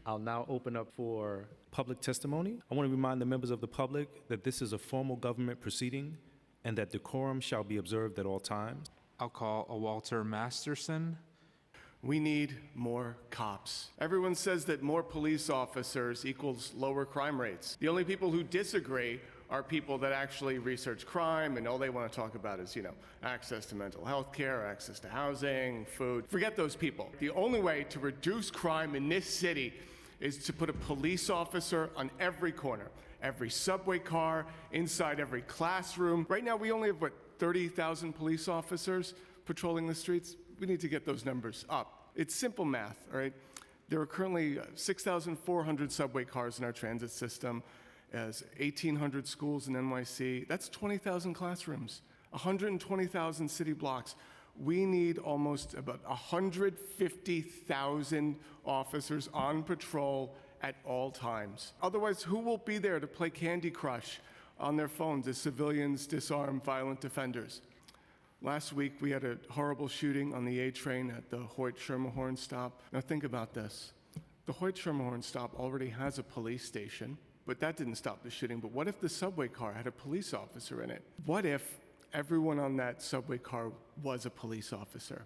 I'll now open up for public testimony. I want to remind the members of the public that this is a formal government proceeding and that decorum shall be observed at all times. I'll call a Walter Masterson. We need more cops. Everyone says that more police officers equals lower crime rates. The only people who disagree are people that actually research crime, and all they want to talk about is, access to mental health care, access to housing, food. Forget those people. The only way to reduce crime in this city is to put a police officer on every corner, every subway car, inside every classroom. Right now, we only have, 30,000 police officers patrolling the streets? We need to get those numbers up. It's simple math, all right? There are currently 6,400 subway cars in our transit system, as 1,800 schools in NYC. That's 20,000 classrooms, 120,000 city blocks. We need almost about 150,000 officers on patrol at all times. Otherwise, who will be there to play Candy Crush on their phones as civilians disarm violent offenders? Last week, we had a horrible shooting on the A train at the Hoyt-Schermerhorn stop. Now think about this. The Hoyt-Schermerhorn stop already has a police station, but that didn't stop the shooting. But what if the subway car had a police officer in it? What if everyone on that subway car was a police officer?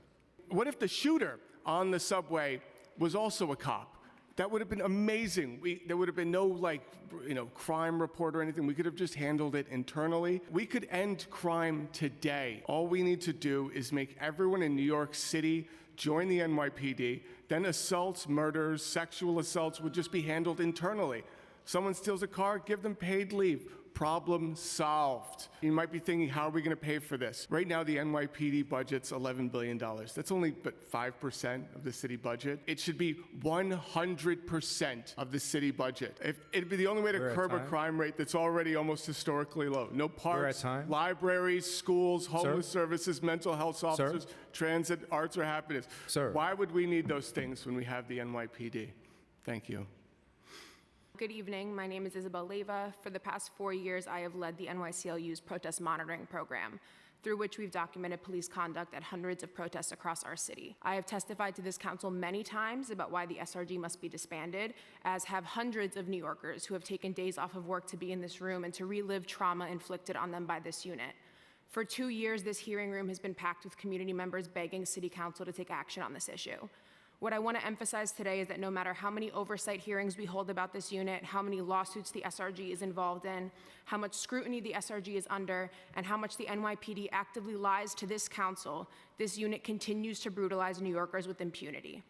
What if the shooter on the subway was also a cop? That would have been amazing. There would have been no crime report or anything. We could have just handled it internally. We could end crime today. All we need to do is make everyone in New York City join the NYPD. Then assaults, murders, sexual assaults would just be handled internally. Someone steals a car, give them paid leave. Problem solved. You might be thinking, how are we going to pay for this? Right now, the NYPD budget's $11 billion. That's only but 5% of the city budget. It should be 100% of the city budget. It'd be the only way to curb a crime rate that's already almost historically low. No parks, libraries, schools, homeless services, mental health officers, transit, arts, or happiness. Why would we need those things when we have the NYPD? Thank you. Good evening. My name is Isabel Leyva. For the past 4 years, I have led the NYCLU's protest monitoring program, through which we've documented police conduct at hundreds of protests across our city. I have testified to this council many times about why the SRG must be disbanded, as have hundreds of New Yorkers who have taken days off of work to be in this room and to relive trauma inflicted on them by this unit. For 2 years, this hearing room has been packed with community members begging City Council to take action on this issue. What I want to emphasize today is that no matter how many oversight hearings we hold about this unit, how many lawsuits the SRG is involved in, how much scrutiny the SRG is under, and how much the NYPD actively lies to this council, this unit continues to brutalize New Yorkers with impunity.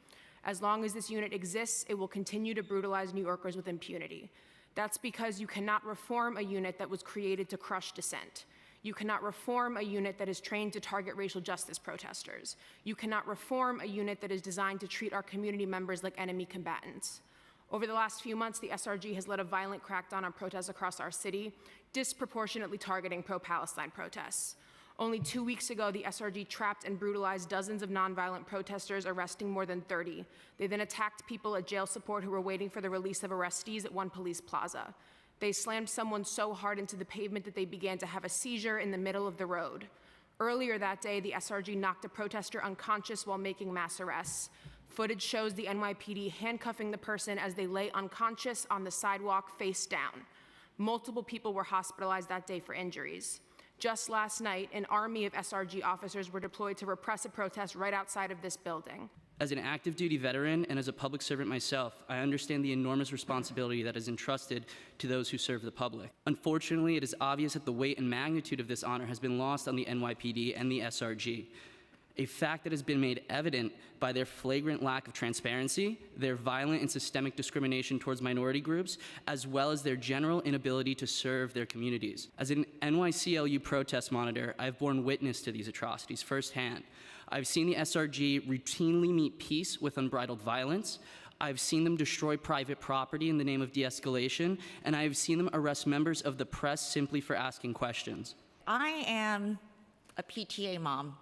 As long as this unit exists, it will continue to brutalize New Yorkers with impunity. That's because you cannot reform a unit that was created to crush dissent. You cannot reform a unit that is trained to target racial justice protesters. You cannot reform a unit that is designed to treat our community members like enemy combatants. Over the last few months, the SRG has led a violent crackdown on protests across our city, disproportionately targeting pro-Palestine protests. Only 2 weeks ago, the SRG trapped and brutalized dozens of nonviolent protesters, arresting more than 30. They then attacked people at jail support who were waiting for the release of arrestees at one police plaza. They slammed someone so hard into the pavement that they began to have a seizure in the middle of the road. Earlier that day, the SRG knocked a protester unconscious while making mass arrests. Footage shows the NYPD handcuffing the person as they lay unconscious on the sidewalk face down. Multiple people were hospitalized that day for injuries. Just last night, an army of SRG officers were deployed to repress a protest right outside of this building. As an active duty veteran and as a public servant myself, I understand the enormous responsibility that is entrusted to those who serve the public. Unfortunately, it is obvious that the weight and magnitude of this honor has been lost on the NYPD and the SRG. A fact that has been made evident by their flagrant lack of transparency, their violent and systemic discrimination towards minority groups, as well as their general inability to serve their communities. As an NYCLU protest monitor, I have borne witness to these atrocities firsthand. I've seen the SRG routinely meet peace with unbridled violence. I've seen them destroy private property in the name of de-escalation, and I have seen them arrest members of the press simply for asking questions. I am a PTA mom.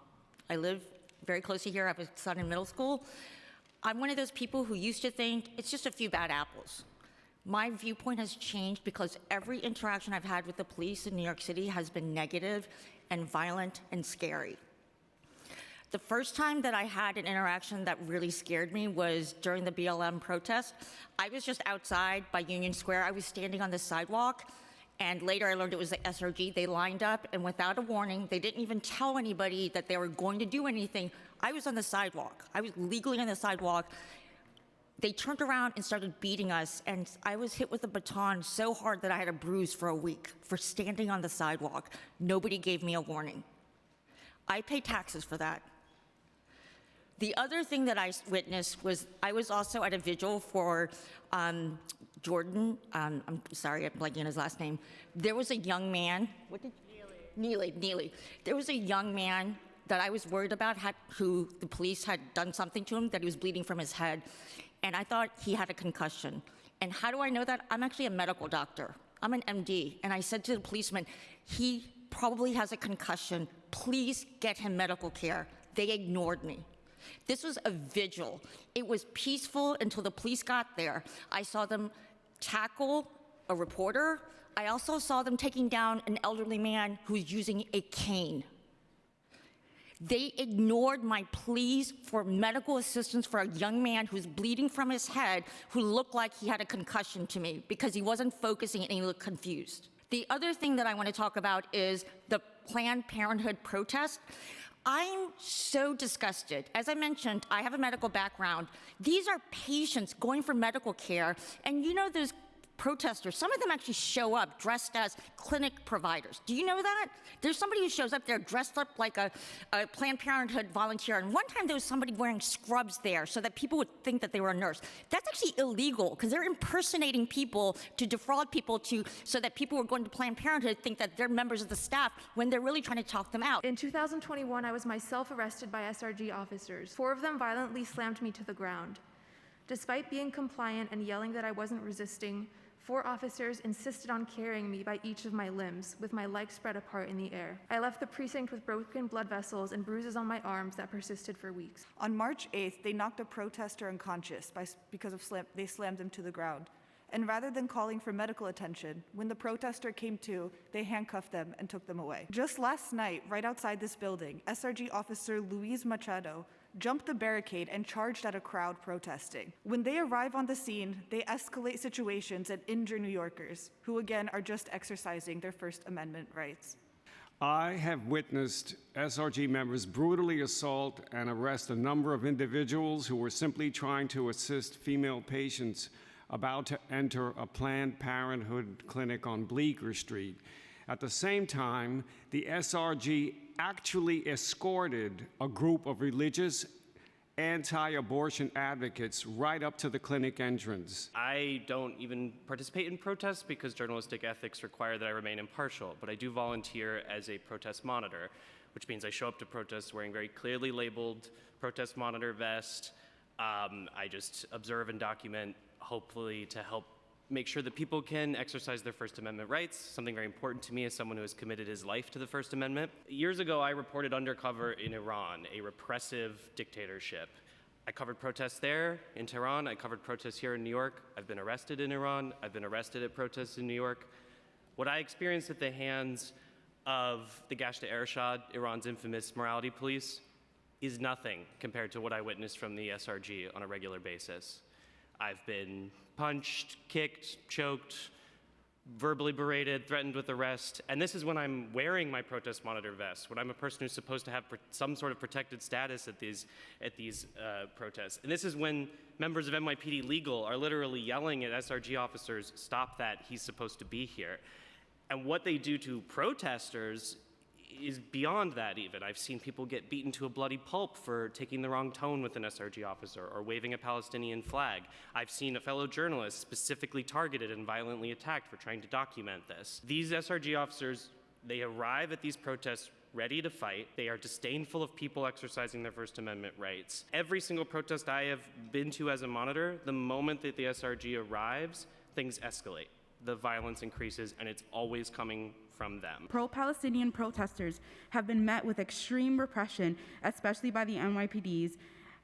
I live very close to here. I have a son in middle school. I'm one of those people who used to think it's just a few bad apples. My viewpoint has changed because every interaction I've had with the police in New York City has been negative and violent and scary. The first time that I had an interaction that really scared me was during the BLM protest. I was just outside by Union Square. I was standing on the sidewalk, and later I learned it was the SRG. They lined up, and without a warning, they didn't even tell anybody that they were going to do anything. I was on the sidewalk. I was legally on the sidewalk. They turned around and started beating us, and I was hit with a baton so hard that I had a bruise for a week for standing on the sidewalk. Nobody gave me a warning. I pay taxes for that. The other thing that I witnessed was I was also at a vigil for Jordan. I'm sorry, I'm blanking on his last name. There was a young man. Neely. There was a young man that I was worried about who the police had done something to him, that he was bleeding from his head. And I thought he had a concussion. And how do I know that? I'm actually a medical doctor. I'm an MD. And I said to the policeman, he probably has a concussion. Please get him medical care. They ignored me. This was a vigil. It was peaceful until the police got there. I saw them tackle a reporter. I also saw them taking down an elderly man who was using a cane. They ignored my pleas for medical assistance for a young man who's bleeding from his head, who looked like he had a concussion to me because he wasn't focusing and he looked confused. The other thing that I want to talk about is the Planned Parenthood protest. I'm so disgusted. As I mentioned, I have a medical background. These are patients going for medical care, and you know those protesters, some of them actually show up dressed as clinic providers. Do you know that? There's somebody who shows up there dressed up like a Planned Parenthood volunteer, and one time there was somebody wearing scrubs there so that people would think that they were a nurse. That's actually illegal because they're impersonating people to defraud people so that people who are going to Planned Parenthood think that they're members of the staff when they're really trying to talk them out. In 2021, I was myself arrested by SRG officers. 4 of them violently slammed me to the ground. Despite being compliant and yelling that I wasn't resisting, 4 officers insisted on carrying me by each of my limbs, with my legs spread apart in the air. I left the precinct with broken blood vessels and bruises on my arms that persisted for weeks. On March 8th, they knocked a protester unconscious because they slammed him to the ground. And rather than calling for medical attention, when the protester came to, they handcuffed them and took them away. Just last night, right outside this building, SRG officer Luis Machado jumped the barricade and charged at a crowd protesting. When they arrive on the scene, they escalate situations and injure New Yorkers, who again are just exercising their First Amendment rights. I have witnessed SRG members brutally assault and arrest a number of individuals who were simply trying to assist female patients about to enter a Planned Parenthood clinic on Bleecker Street. At the same time, the SRG actually escorted a group of religious anti-abortion advocates right up to the clinic entrance. I don't even participate in protests because journalistic ethics require that I remain impartial, but I do volunteer as a protest monitor, which means I show up to protests wearing very clearly labeled protest monitor vest. I just observe and document, hopefully to help make sure that people can exercise their First Amendment rights, something very important to me as someone who has committed his life to the First Amendment. Years ago, I reported undercover in Iran, a repressive dictatorship. I covered protests there in Tehran. I covered protests here in New York. I've been arrested in Iran. I've been arrested at protests in New York. What I experienced at the hands of the Gashta Ershad, Iran's infamous morality police, is nothing compared to what I witnessed from the SRG on a regular basis. I've been punched, kicked, choked, verbally berated, threatened with arrest, and this is when I'm wearing my protest monitor vest, when I'm a person who's supposed to have some sort of protected status at these protests. And this is when members of NYPD Legal are literally yelling at SRG officers, "Stop that, he's supposed to be here." And what they do to protesters is beyond that even. I've seen people get beaten to a bloody pulp for taking the wrong tone with an SRG officer or waving a Palestinian flag. I've seen a fellow journalist specifically targeted and violently attacked for trying to document this. These SRG officers, they arrive at these protests ready to fight. They are disdainful of people exercising their First Amendment rights. Every single protest I have been to as a monitor, the moment that the SRG arrives, things escalate. The violence increases, and it's always coming from them. Pro-Palestinian protesters have been met with extreme repression, especially by the NYPD's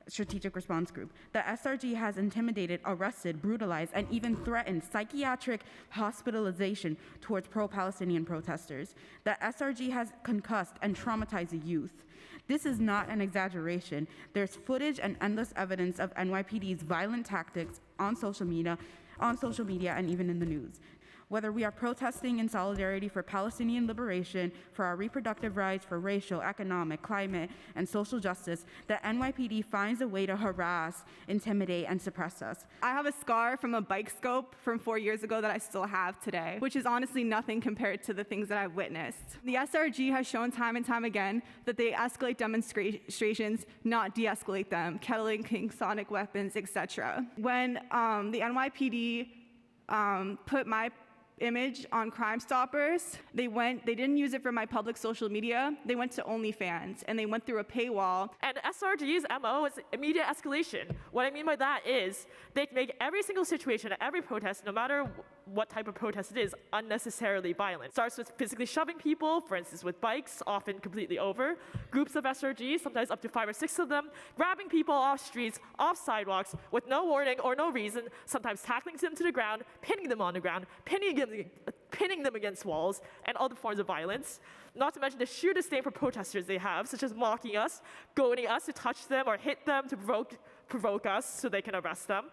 Strategic Response Group. The SRG has intimidated, arrested, brutalized, and even threatened psychiatric hospitalization towards pro-Palestinian protesters. The SRG has concussed and traumatized the youth. This is not an exaggeration. There's footage and endless evidence of NYPD's violent tactics on social media, and even in the news. Whether we are protesting in solidarity for Palestinian liberation, for our reproductive rights, for racial, economic, climate, and social justice, the NYPD finds a way to harass, intimidate, and suppress us. I have a scar from a bike scope from 4 years ago that I still have today, which is honestly nothing compared to the things that I've witnessed. The SRG has shown time and time again that they escalate demonstrations, not de-escalate them, kettling sonic weapons, etc. When the NYPD put my image on Crime Stoppers, they didn't use it for my public social media, they went to OnlyFans, and they went through a paywall. And SRG's MO is immediate escalation. What I mean by that is they make every single situation, every protest, no matter what type of protest it is, unnecessarily violent. Starts with physically shoving people, for instance with bikes, often completely over. Groups of SRGs, sometimes up to 5 or 6 of them, grabbing people off streets, off sidewalks, with no warning or no reason, sometimes tackling them to the ground, pinning them on the ground, pinning them against walls, and other forms of violence. Not to mention the sheer disdain for protesters they have, such as mocking us, goading us to touch them or hit them to provoke us so they can arrest us.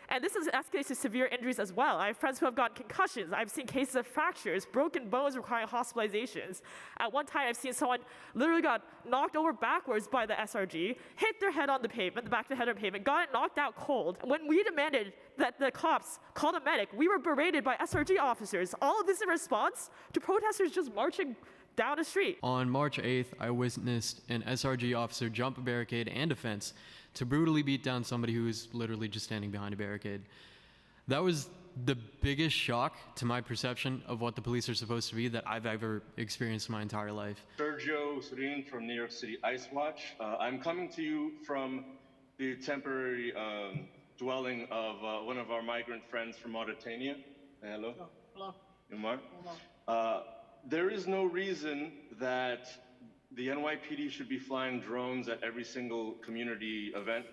And this has escalated to severe injuries as well. I have friends who have gotten concussions. I've seen cases of fractures, broken bones requiring hospitalizations. At one time, I've seen someone literally got knocked over backwards by the SRG, hit their head on the pavement, the back of the head on the pavement, got knocked out cold. When we demanded that the cops call a medic, we were berated by SRG officers. All of this in response to protesters just marching down the street. On March 8th, I witnessed an SRG officer jump a barricade and a fence to brutally beat down somebody who was literally just standing behind a barricade. That was the biggest shock to my perception of what the police are supposed to be that I've ever experienced in my entire life. Sergio Surin from New York City Ice Watch. I'm coming to you from the temporary dwelling of one of our migrant friends from Mauritania. Hello. Hello. Umar. Hello. There is no reason that the NYPD should be flying drones at every single community event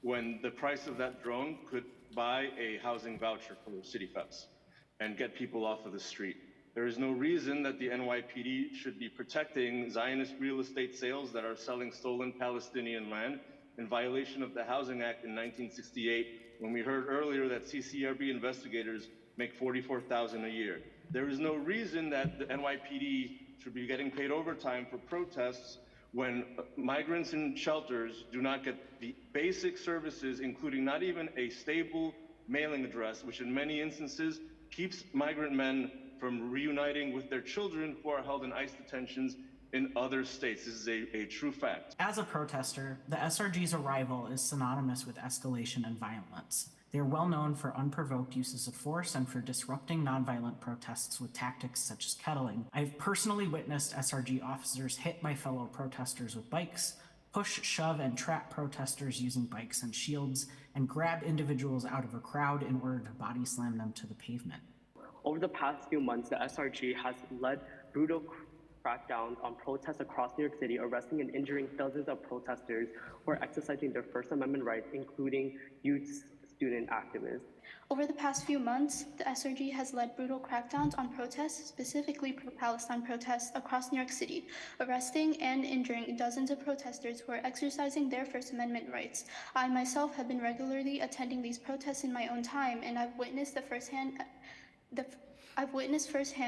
when the price of that drone could buy a housing voucher for city feds and get people off of the street. There is no reason that the NYPD should be protecting Zionist real estate sales that are selling stolen Palestinian land in violation of the Housing Act in 1968, when we heard earlier that CCRB investigators make $44,000 a year. There is no reason that the NYPD should be getting paid overtime for protests when migrants in shelters do not get the basic services, including not even a stable mailing address, which in many instances keeps migrant men from reuniting with their children who are held in ICE detentions in other states. This is a true fact. As a protester, the SRG's arrival is synonymous with escalation and violence. They are well known for unprovoked uses of force and for disrupting nonviolent protests with tactics such as kettling. I've personally witnessed SRG officers hit my fellow protesters with bikes, push, shove, and trap protesters using bikes and shields, and grab individuals out of a crowd in order to body slam them to the pavement. Over the past few months, the SRG has led brutal crackdowns on protests across New York City, arresting and injuring dozens of protesters who are exercising their First Amendment rights, including youth student activists. Over the past few months, the SRG has led brutal crackdowns on protests, specifically pro-Palestine protests across New York City, arresting and injuring dozens of protesters who are exercising their First Amendment rights. I myself have been regularly attending these protests in my own time, and I've witnessed firsthand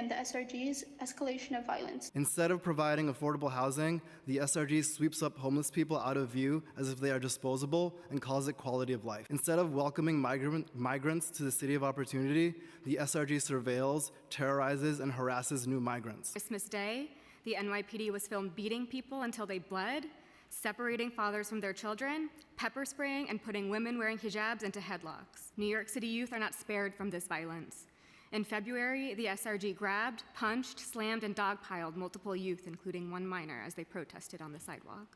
the SRG's escalation of violence. Instead of providing affordable housing, the SRG sweeps up homeless people out of view as if they are disposable and calls it quality of life. Instead of welcoming migrants to the city of opportunity, the SRG surveils, terrorizes, and harasses new migrants. Christmas Day, the NYPD was filmed beating people until they bled, separating fathers from their children, pepper spraying, and putting women wearing hijabs into headlocks. New York City youth are not spared from this violence. In February, the SRG grabbed, punched, slammed, and dogpiled multiple youth, including one minor, as they protested on the sidewalk.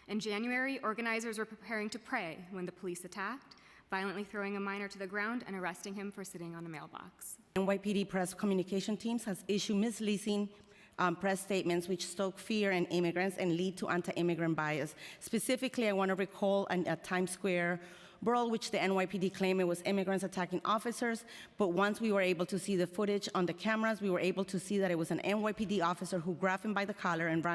In January, organizers were preparing to pray when the police attacked, violently throwing a minor to the ground and arresting him for sitting on a mailbox. NYPD press communication teams has issued misleading press statements which stoke fear in immigrants and lead to anti-immigrant bias. Specifically, I want to recall at Times Square, brawl, which the NYPD claimed it was immigrants attacking officers. But once we were able to see the footage on the cameras, we were able to see that it was an NYPD officer who grabbed him by the collar and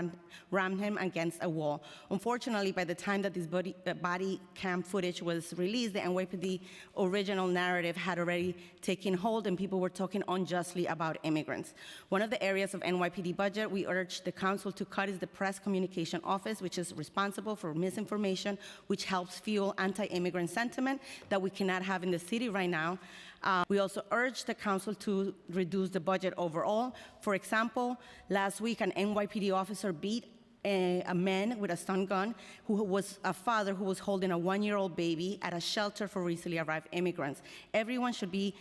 rammed him against a wall. Unfortunately, by the time that this body cam footage was released, the NYPD original narrative had already taken hold and people were talking unjustly about immigrants. One of the areas of NYPD budget we urged the council to cut is the press communication office, which is responsible for misinformation, which helps fuel anti-immigrant sentiment that we cannot have in the city right now. We also urged the council to reduce the budget overall. For example, last week an NYPD officer beat a man with a stun gun who was a father who was holding a 1-year-old baby at a shelter for recently arrived immigrants. Everyone should be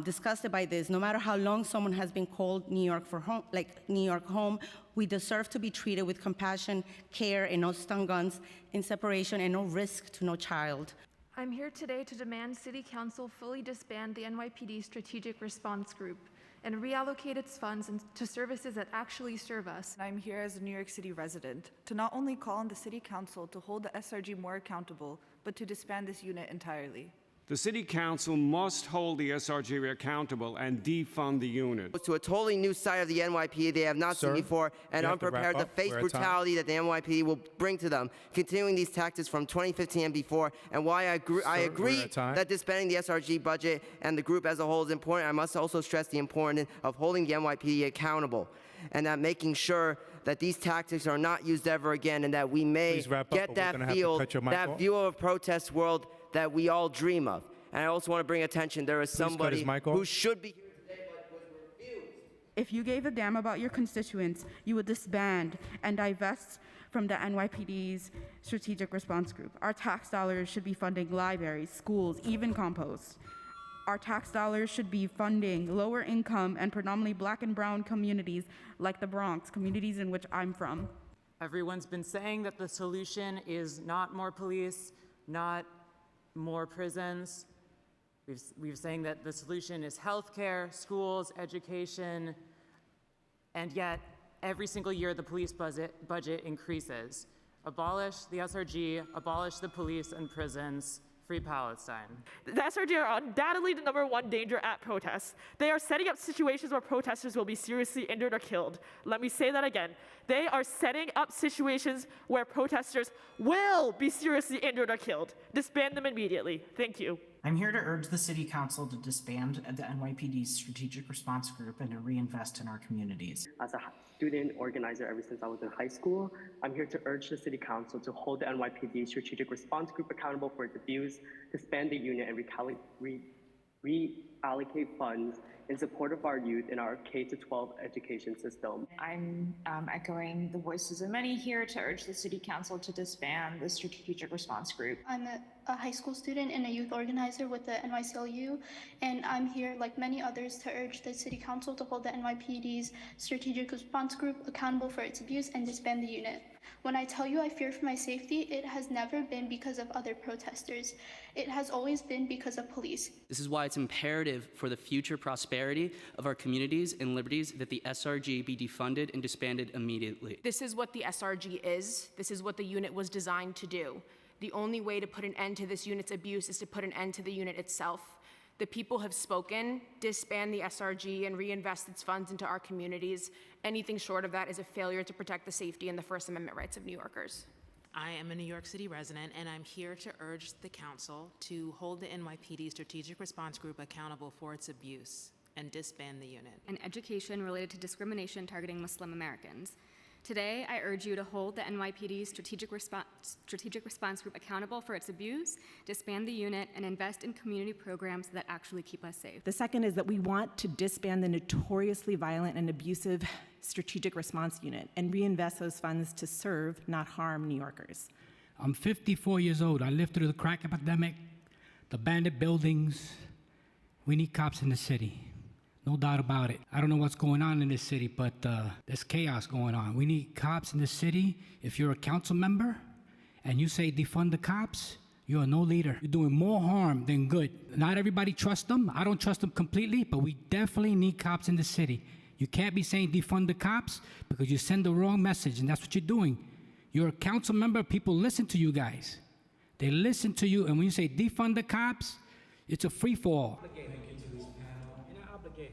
disgusted by this. No matter how long someone has been called New York home, we deserve to be treated with compassion, care, and no stun guns in separation and no risk to no child. I'm here today to demand City Council fully disband the NYPD Strategic Response Group and reallocate its funds to services that actually serve us. I'm here as a New York City resident to not only call on the City Council to hold the SRG more accountable, but to disband this unit entirely. The City Council must hold the SRG accountable and defund the unit. To a totally new side of the NYPD they have not seen before and unprepared to face brutality that the NYPD will bring to them, continuing these tactics from 2015 and before. And why I agree that disbanding the SRG budget and the group as a whole is important, I must also stress the importance of holding the NYPD accountable and that making sure that these tactics are not used ever again and that we may get that view of a protest world that we all dream of. And I also want to bring attention, there is somebody who should be here today but was refused. If you gave a damn about your constituents, you would disband and divest from the NYPD's Strategic Response Group. Our tax dollars should be funding libraries, schools, even compost. Our tax dollars should be funding lower income and predominantly black and brown communities like the Bronx, communities in which I'm from. Everyone's been saying that the solution is not more police, not more prisons. We've saying that the solution is healthcare, schools, education, and yet every single year the police budget increases. Abolish the SRG, abolish the police and prisons, free Palestine. The SRG are undoubtedly the #1 danger at protests. They are setting up situations where protesters will be seriously injured or killed. Let me say that again. They are setting up situations where protesters will be seriously injured or killed. Disband them immediately. Thank you. I'm here to urge the City Council to disband the NYPD's Strategic Response Group and to reinvest in our communities. As a student organizer ever since I was in high school, I'm here to urge the City Council to hold the NYPD Strategic Response Group accountable for its abuse, disband the unit, and reallocate funds in support of our youth in our K-12 education system. I'm echoing the voices of many here to urge the City Council to disband the Strategic Response Group. I'm a high school student and a youth organizer with the NYCLU, and I'm here, like many others, to urge the City Council to hold the NYPD's Strategic Response Group accountable for its abuse and disband the unit. When I tell you I fear for my safety, it has never been because of other protesters. It has always been because of police. This is why it's imperative for the future prosperity of our communities and liberties that the SRG be defunded and disbanded immediately. This is what the SRG is. This is what the unit was designed to do. The only way to put an end to this unit's abuse is to put an end to the unit itself. The people have spoken. Disband the SRG and reinvest its funds into our communities. Anything short of that is a failure to protect the safety and the First Amendment rights of New Yorkers. I am a New York City resident, and I'm here to urge the council to hold the NYPD Strategic Response Group accountable for its abuse and disband the unit. And education related to discrimination targeting Muslim Americans. Today, I urge you to hold the NYPD Strategic Response Group accountable for its abuse, disband the unit, and invest in community programs that actually keep us safe. The second is that we want to disband the notoriously violent and abusive Strategic Response Unit and reinvest those funds to serve, not harm, New Yorkers. I'm 54 years old. I lived through the crack epidemic, the bandit buildings. We need cops in the city. No doubt about it. I don't know what's going on in this city, but there's chaos going on. We need cops in the city. If you're a council member and you say defund the cops, you are no leader. You're doing more harm than good. Not everybody trusts them. I don't trust them completely, but we definitely need cops in the city. You can't be saying defund the cops because you send the wrong message, and that's what you're doing. You're a council member. People listen to you guys. They listen to you, and when you say defund the cops, it's a free-for-all. You're not obligated.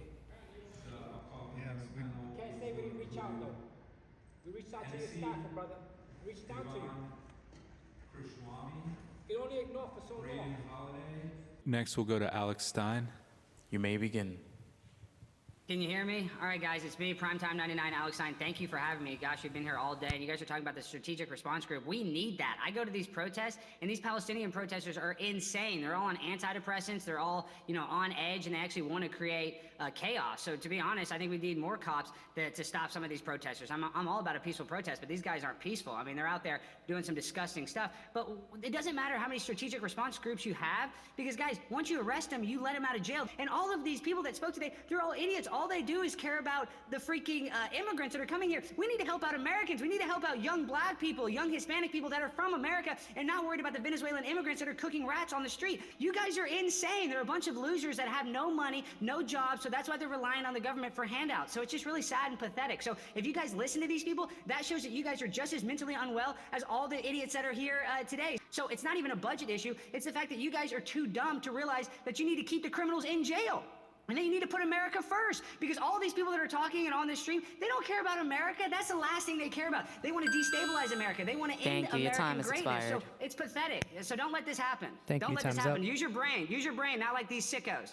Can't say we didn't reach out, though. We reached out to your staff, brother. We reached out to you. You can only ignore for so long. Next, we'll go to Alex Stein. You may begin. Can you hear me? All right, guys, it's me, Primetime 99, Alex Stein. Thank you for having me. Gosh, you've been here all day, and you guys are talking about the strategic response group. We need that. I go to these protests, and these Palestinian protesters are insane. They're all on antidepressants. They're all, on edge, and they actually want to create chaos. So to be honest, I think we need more cops to stop some of these protesters. I'm all about a peaceful protest, but these guys aren't peaceful. I mean, they're out there doing some disgusting stuff. But it doesn't matter how many strategic response groups you have, because, guys, once you arrest them, you let them out of jail. And all of these people that spoke today, they're all idiots. All they do is care about the freaking immigrants that are coming here. We need to help out Americans. We need to help out young black people, young Hispanic people that are from America and not worried about the Venezuelan immigrants that are cooking rats on the street. You guys are insane. They're a bunch of losers that have no money, no jobs, so that's why they're relying on the government for handouts. So it's just really sad and pathetic. So if you guys listen to these people, that shows that you guys are just as mentally unwell as all the idiots that are here today. So it's not even a budget issue. It's the fact that you guys are too dumb to realize that you need to keep the criminals in jail. And then you need to put America first, because all these people that are talking and on this stream, they don't care about America. That's the last thing they care about. They want to destabilize America. They want to end American greatness. So it's pathetic. So don't let this happen. Don't let this happen. Use your brain. Use your brain, not like these sickos.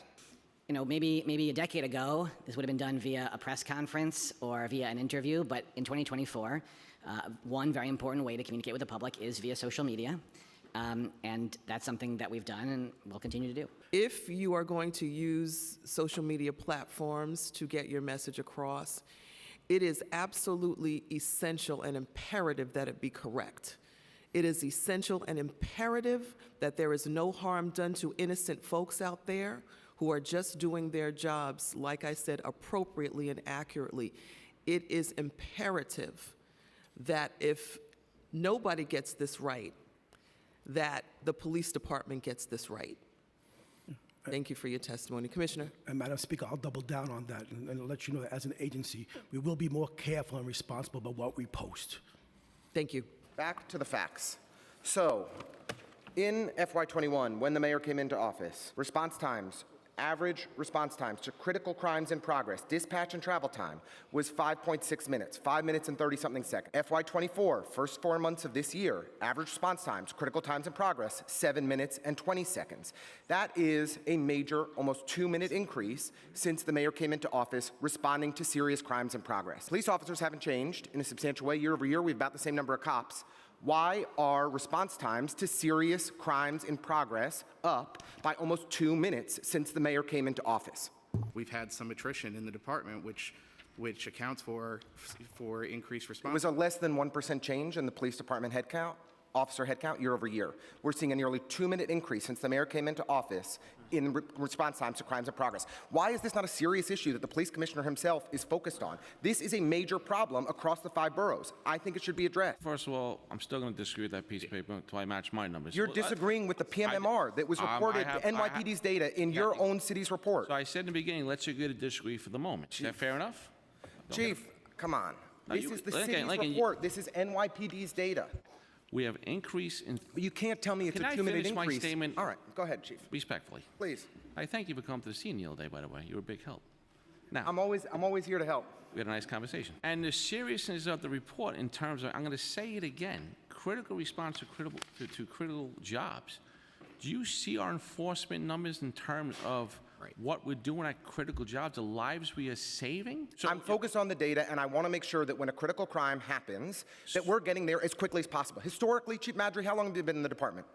Maybe a decade ago, this would have been done via a press conference or via an interview, but in 2024, one very important way to communicate with the public is via social media. And that's something that we've done and will continue to do. If you are going to use social media platforms to get your message across, it is absolutely essential and imperative that it be correct. It is essential and imperative that there is no harm done to innocent folks out there who are just doing their jobs, like I said, appropriately and accurately. It is imperative that if nobody gets this right, that the police department gets this right. Thank you for your testimony. Commissioner. And Madam Speaker, I'll double down on that and let you know that as an agency, we will be more careful and responsible about what we post. Thank you. Back to the facts. So, in FY21, when the mayor came into office, average response times to critical crimes in progress, dispatch and travel time, was 5.6 minutes, 5 minutes and 30-something seconds. FY24, first 4 months of this year, average response times, critical times in progress, 7 minutes and 20 seconds. That is a major, almost 2-minute increase since the mayor came into office responding to serious crimes in progress. Police officers haven't changed in a substantial way. Year over year, we have about the same number of cops. Why are response times to serious crimes in progress up by almost 2 minutes since the mayor came into office? We've had some attrition in the department, which accounts for increased response. It was a less than 1% change in the police department officer headcount year over year. We're seeing a nearly 2-minute increase since the mayor came into office in response times to crimes in progress. Why is this not a serious issue that the police commissioner himself is focused on? This is a major problem across the 5 boroughs. I think it should be addressed. First of all, I'm still going to disagree with that piece of paper until I match my numbers. You're disagreeing with the PMMR that was reported, the NYPD's data in your own city's report. So I said in the beginning, let's agree to disagree for the moment. Is that fair enough? Chief, come on. This is the city's report. This is NYPD's data. We have increase in... But you can't tell me it's a 2-minute increase. Can I finish my statement? All right, go ahead, Chief. Respectfully. Please. I thank you for coming to the scene the other day, by the way. You were a big help. Now, I'm always here to help. We had a nice conversation. And the seriousness of the report in terms of, I'm going to say it again, critical response to critical jobs. Do you see our enforcement numbers in terms of what we're doing at critical jobs, the lives we are saving? So I'm focused on the data, and I want to make sure that when a critical crime happens, that we're getting there as quickly as possible. Historically, Chief Madry, how long have you been in the department?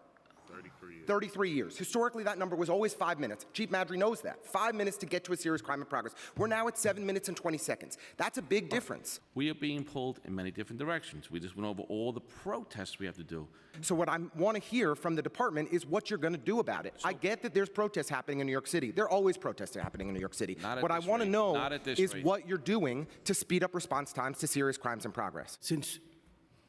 33 years. Historically, that number was always 5 minutes. Chief Madry knows that. 5 minutes to get to a serious crime in progress. We're now at 7 minutes and 20 seconds. That's a big difference. We are being pulled in many different directions. We just went over all the protests we have to do. So what I want to hear from the department is what you're going to do about it. I get that there's protests happening in New York City. There are always protests happening in New York City. What I want to know is what you're doing to speed up response times to serious crimes in progress. Since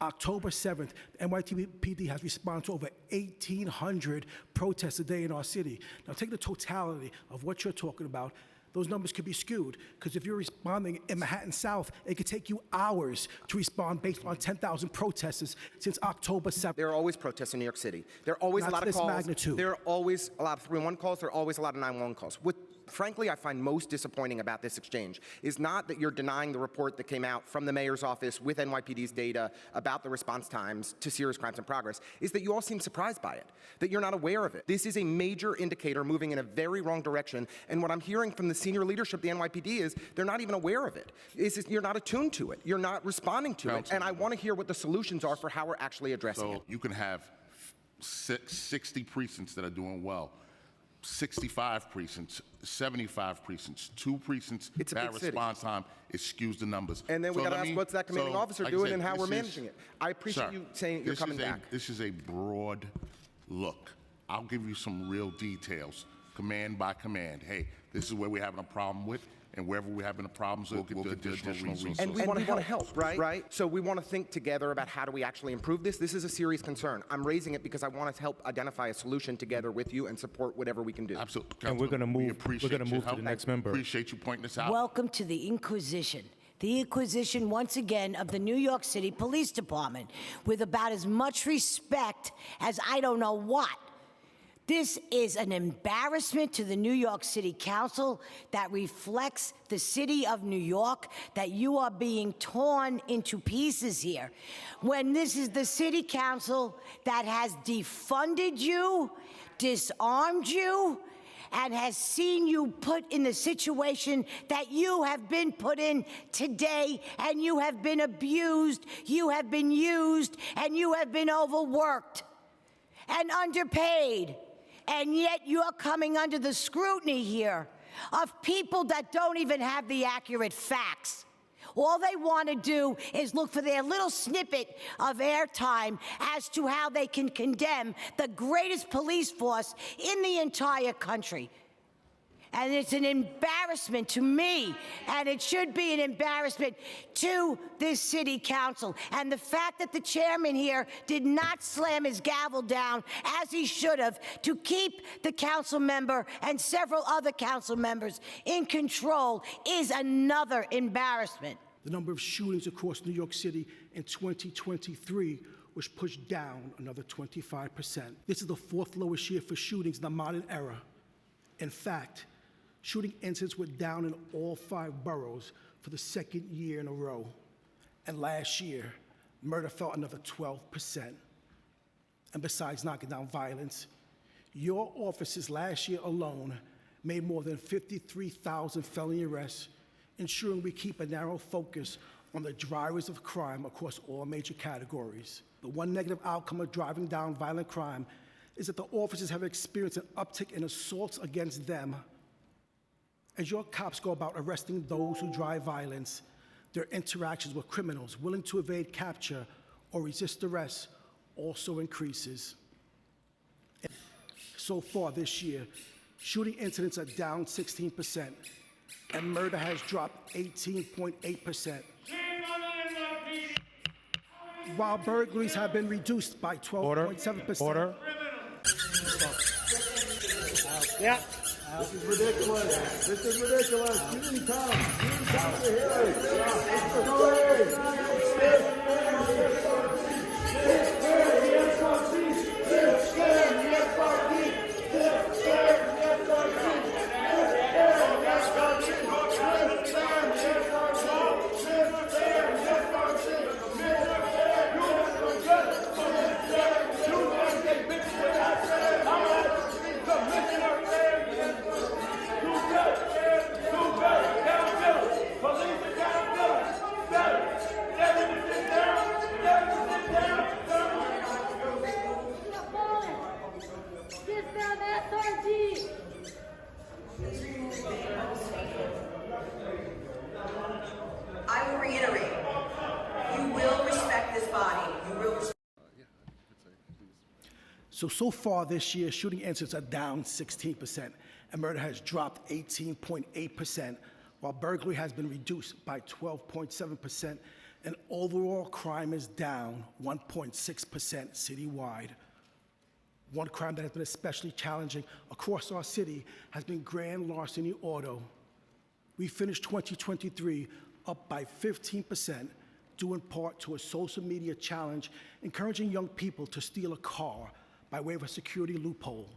October 7th, the NYPD has responded to over 1,800 protests a day in our city. Now take the totality of what you're talking about, those numbers could be skewed, because if you're responding in Manhattan South, it could take you hours to respond based on 10,000 protesters since October 7th. There are always protests in New York City. There are always Not a lot to of this calls. magnitude. There are always a lot of 311 calls. There are always a lot of 911 calls. Frankly, I find most disappointing about this exchange is not that you're denying the report that came out from the mayor's office with NYPD's data about the response times to serious crimes in progress, is that you all seem surprised by it, that you're not aware of it. This is a major indicator moving in a very wrong direction, and what I'm hearing from the senior leadership of the NYPD is they're not even aware of it. You're not attuned to it. You're not responding to it, and I want to hear what the solutions are for how we're actually addressing it. So you can have 60 precincts that are doing well, 65 precincts, 75 precincts, 2 precincts, It's a bad big city. response time, it skews the numbers. And then we got to ask what's that commanding officer like I doing said, and how this we're is- managing it. I appreciate Sir, you saying you're coming back. This is a broad look. I'll give you some real details, command by command. Hey, this is where we're having a problem with, and wherever we're having a problem, we'll get the additional resources. And we want to help, right? So we want to think together about how do we actually improve this. This is a serious concern. I'm raising it because I want to help identify a solution together with you and support whatever we can do. Absolutely. And we're going to move. Appreciate We're going to your move to the help. next member. Appreciate you pointing this out. Welcome to the Inquisition. The Inquisition, once again, of the New York City Police Department, with about as much respect as I don't know what. This is an embarrassment to the New York City Council that reflects the city of New York, that you are being torn into pieces here. When this is the city council that has defunded you, disarmed you, and has seen you put in the situation that you have been put in today, and you have been abused, you have been used, and you have been overworked and underpaid. And yet you're coming under the scrutiny here of people that don't even have the accurate facts. All they want to do is look for their little snippet of airtime as to how they can condemn the greatest police force in the entire country. And it's an embarrassment to me, and it should be an embarrassment to this city council. And the fact that the chairman here did not slam his gavel down as he should have to keep the council member and several other council members in control is another embarrassment. The number of shootings across New York City in 2023 was pushed down another 25%. This is the 4th lowest year for shootings in the modern era. In fact, shooting incidents were down in all 5 boroughs for the 2nd year in a row. And last year, murder fell another 12%. And besides knocking down violence, your offices last year alone made more than 53,000 felony arrests, ensuring we keep a narrow focus on the drivers of crime across all major categories. The one negative outcome of driving down violent crime is that the officers have experienced an uptick in assaults against them. As your cops go about arresting those who drive violence, their interactions with criminals willing to evade capture or resist arrest also increases. So far this year, shooting incidents are down 16%, and murder has dropped 18.8%. While burglaries have been reduced by 12.7%. Order. Yeah. This is ridiculous. This is ridiculous. You didn't come. You didn't come to hear it. Go away. I will reiterate, you will respect this body. You will respect. So far this year, shooting incidents are down 16%, and murder has dropped 18.8%, while burglary has been reduced by 12.7%, and overall crime is down 1.6% citywide. One crime that has been especially challenging across our city has been grand larceny auto. We finished 2023 up by 15%, due in part to a social media challenge encouraging young people to steal a car by way of a security loophole.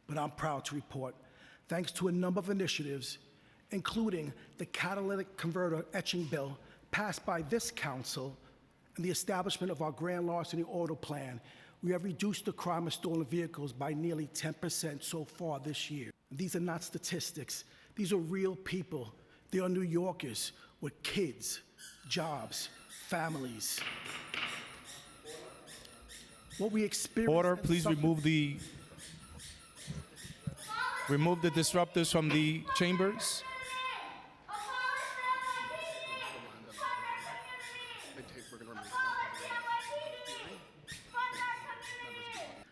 But I'm proud to report, thanks to a number of initiatives, including the catalytic converter etching bill passed by this council and the establishment of our grand larceny auto plan, we have reduced the crime of stolen vehicles by nearly 10% so far this year. These are not statistics. These are real people. They are New Yorkers with kids, jobs, families. What we experience. Order, please remove the disruptors from the chambers.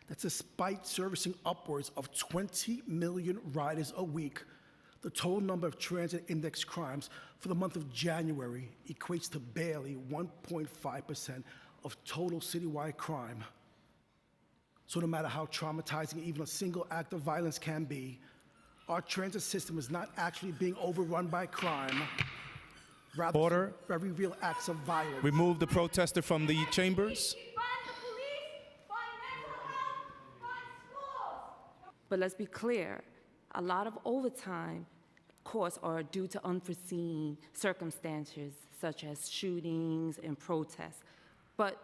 That's despite servicing upwards of 20 million riders a week. The total number of transit index crimes for the month of January equates to barely 1.5% of total citywide crime. So no matter how traumatizing even a single act of violence can be, our transit system is not actually being overrun by crime, rather Order. very real acts of violence. Remove the protester from the chambers. But let's be clear, a lot of overtime costs are due to unforeseen circumstances such as shootings and protests. But,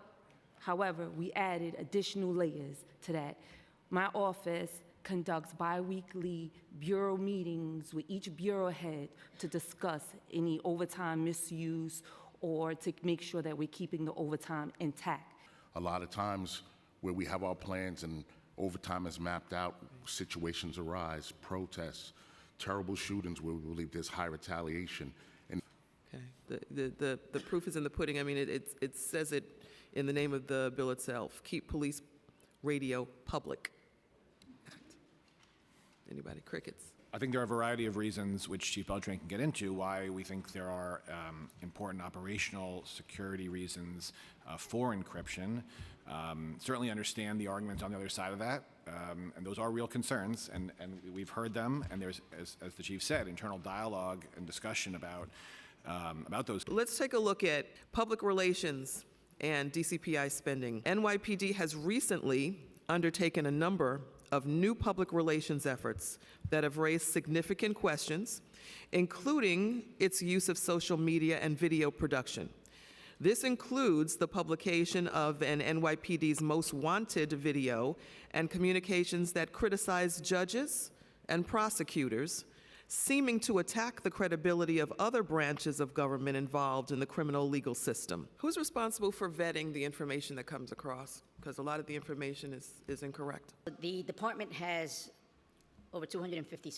however, we added additional layers to that. My office conducts bi-weekly bureau meetings with each bureau head to discuss any overtime misuse or to make sure that we're keeping the overtime intact. A lot of times where we have our plans and overtime is mapped out, situations arise, protests, terrible shootings where we believe there's high retaliation. And okay, the proof is in the pudding. I mean, it says it in the name of the bill itself. Keep police radio public. Anybody? Crickets. I think there are a variety of reasons, which Chief Beltran can get into, why we think there are important operational security reasons for encryption. Certainly understand the arguments on the other side of that, and those are real concerns, and we've heard them, and there's, as the Chief said, internal dialogue and discussion about those. Let's take a look at public relations and DCPI spending. NYPD has recently undertaken a number of new public relations efforts that have raised significant questions, including its use of social media and video production. This includes the publication of an NYPD's Most Wanted video and communications that criticize judges and prosecutors, seeming to attack the credibility of other branches of government involved in the criminal legal system. Who's responsible for vetting the information that comes across? Because a lot of the information is incorrect. The department has over 250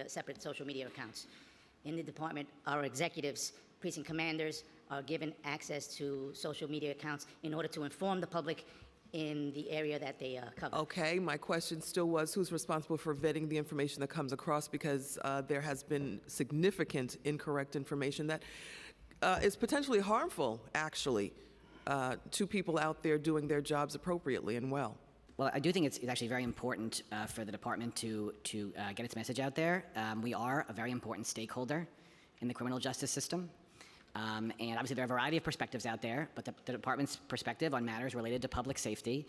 separate social media accounts. In the department, our executives, precinct commanders, are given access to social media accounts in order to inform the public in the area that they cover. Okay, my question still was, who's responsible for vetting the information that comes across? Because there has been significant incorrect information that is potentially harmful, actually, to people out there doing their jobs appropriately and well. Well, I do think it's actually very important for the department to get its message out there. We are a very important stakeholder in the criminal justice system. And obviously there are a variety of perspectives out there, but the department's perspective on matters related to public safety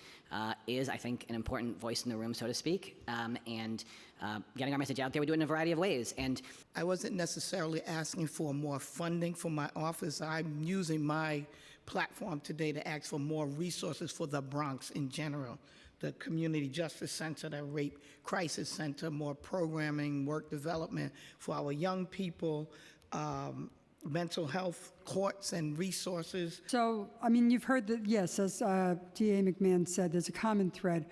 is, I think, an important voice in the room, so to speak. And getting our message out there, we do it in a variety of ways. And I wasn't necessarily asking for more funding for my office. I'm using my platform today to ask for more resources for the Bronx in general. The Community Justice Center, the Rape Crisis Center, more programming, work development for our young people, mental health courts and resources. So, I mean, you've heard that, yes, as DA McMahon said, there's a common thread.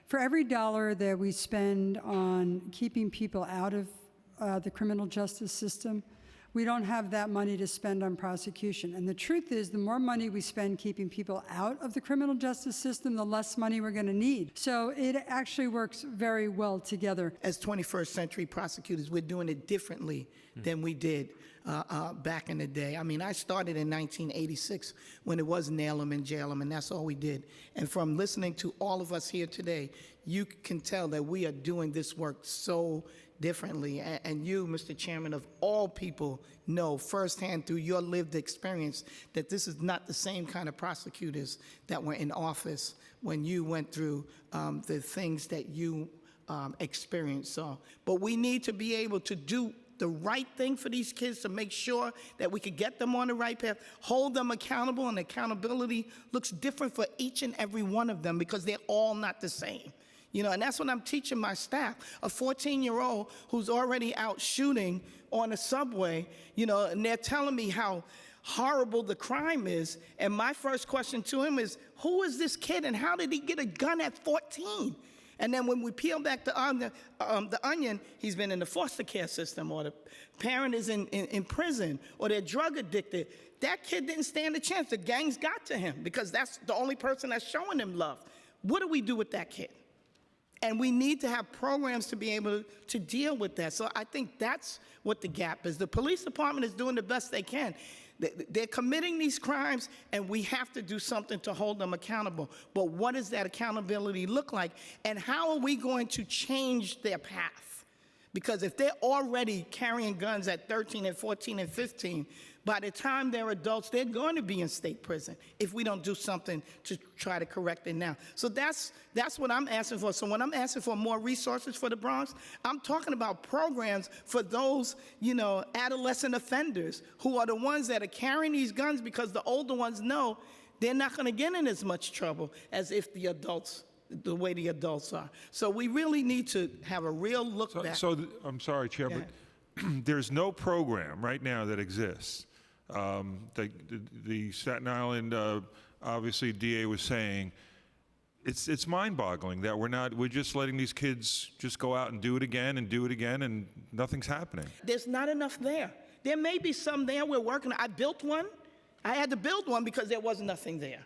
For every dollar that we spend on keeping people out of the criminal justice system, we don't have that money to spend on prosecution. And the truth is, the more money we spend keeping people out of the criminal justice system, the less money we're going to need. So it actually works very well together. As 21st century prosecutors, we're doing it differently than we did back in the day. I mean, I started in 1986 when it was nail them and jail them, and that's all we did. And from listening to all of us here today, you can tell that we are doing this work so differently. And you, Mr. Chairman, of all people, know firsthand through your lived experience that this is not the same kind of prosecutors that were in office when you went through the things that you experienced. So, but we need to be able to do the right thing for these kids to make sure that we could get them on the right path, hold them accountable, and accountability looks different for each and every one of them because they're all not the same. You know, and that's what I'm teaching my staff. A 14-year-old who's already out shooting on a subway, you know, and they're telling me how horrible the crime is. And my first question to him is, who is this kid and how did he get a gun at 14? And then when we peel back the onion, he's been in the foster care system, or the parent is in prison, or they're drug addicted. That kid didn't stand a chance. The gangs got to him because that's the only person that's showing him love. What do we do with that kid? And we need to have programs to be able to deal with that. So I think that's what the gap is. The police department is doing the best they can. They're committing these crimes, and we have to do something to hold them accountable. But what does that accountability look like? And how are we going to change their path? Because if they're already carrying guns at 13 and 14 and 15, by the time they're adults, they're going to be in state prison if we don't do something to try to correct it now. So that's what I'm asking for. So when I'm asking for more resources for the Bronx, I'm talking about programs for those, you know, adolescent offenders who are the ones that are carrying these guns because the older ones know they're not going to get in as much trouble as if the adults, the way the adults are. So we really need to have a real look back. I'm sorry, Chair, but there's no program right now that exists. The Staten Island, obviously, DA was saying, it's mind-boggling that we're just letting these kids just go out and do it again and nothing's happening. There's not enough there. There may be some there we're working on. I built one. I had to build one because there was nothing there.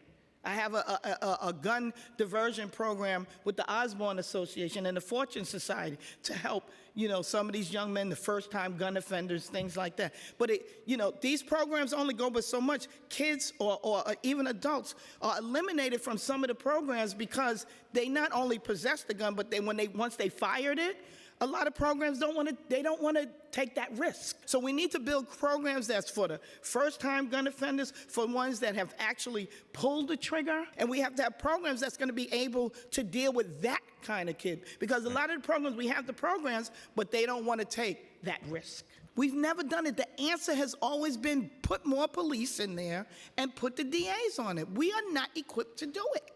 I have a gun diversion program with the Osborne Association and the Fortune Society to help, you know, some of these young men, the first-time gun offenders, things like that. But, you know, these programs only go but so much. Kids or even adults are eliminated from some of the programs because they not only possess the gun, but once they fired it, a lot of programs don't want to take that risk. So we need to build programs that's for the first-time gun offenders, for ones that have actually pulled the trigger, and we have to have programs that's going to be able to deal with that kind of kid. Because a lot of the programs, we have the programs, but they don't want to take that risk. We've never done it. The answer has always been put more police in there and put the DAs on it. We are not equipped to do it.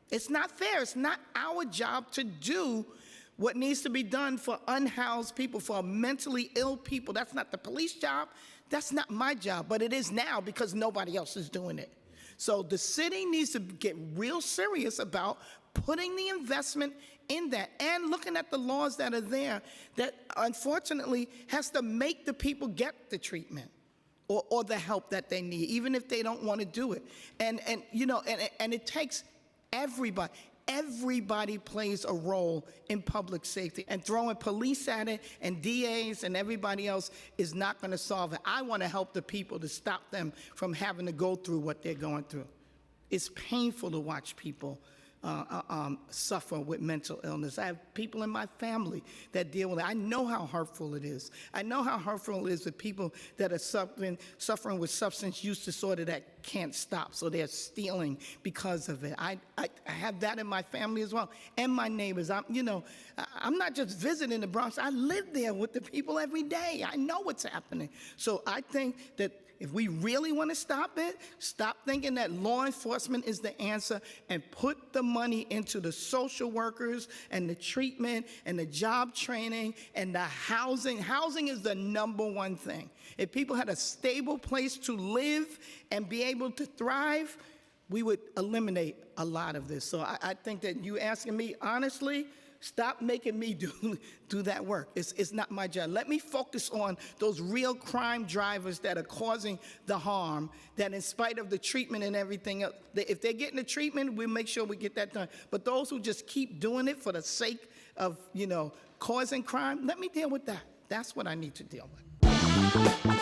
It's not fair. It's not our job to do what needs to be done for unhoused people, for mentally ill people. That's not the police job. That's not my job, but it is now because nobody else is doing it. So the city needs to get real serious about putting the investment in that and looking at the laws that are there that unfortunately has to make the people get the treatment or the help that they need, even if they don't want to do it. And you know, and it takes everybody. Everybody plays a role in public safety, and throwing police at it and DAs and everybody else is not going to solve it. I want to help the people to stop them from having to go through what they're going through. It's painful to watch people suffer with mental illness. I have people in my family that deal with it. I know how hurtful it is. I know how hurtful it is with people that are suffering with substance use disorder that can't stop, so they're stealing because of it. I have that in my family as well, and my neighbors. I'm not just visiting the Bronx. I live there with the people every day. I know what's happening. So I think that if we really want to stop it, stop thinking that law enforcement is the answer and put the money into the social workers and the treatment and the job training and the housing. Housing is the #1 thing. If people had a stable place to live and be able to thrive, we would eliminate a lot of this. So I think that you asking me honestly, stop making me do that work. It's not my job. Let me focus on those real crime drivers that are causing the harm, that in spite of the treatment and everything else, if they're getting the treatment, we'll make sure we get that done. But those who just keep doing it for the sake of, causing crime, let me deal with that. That's what I need to deal with.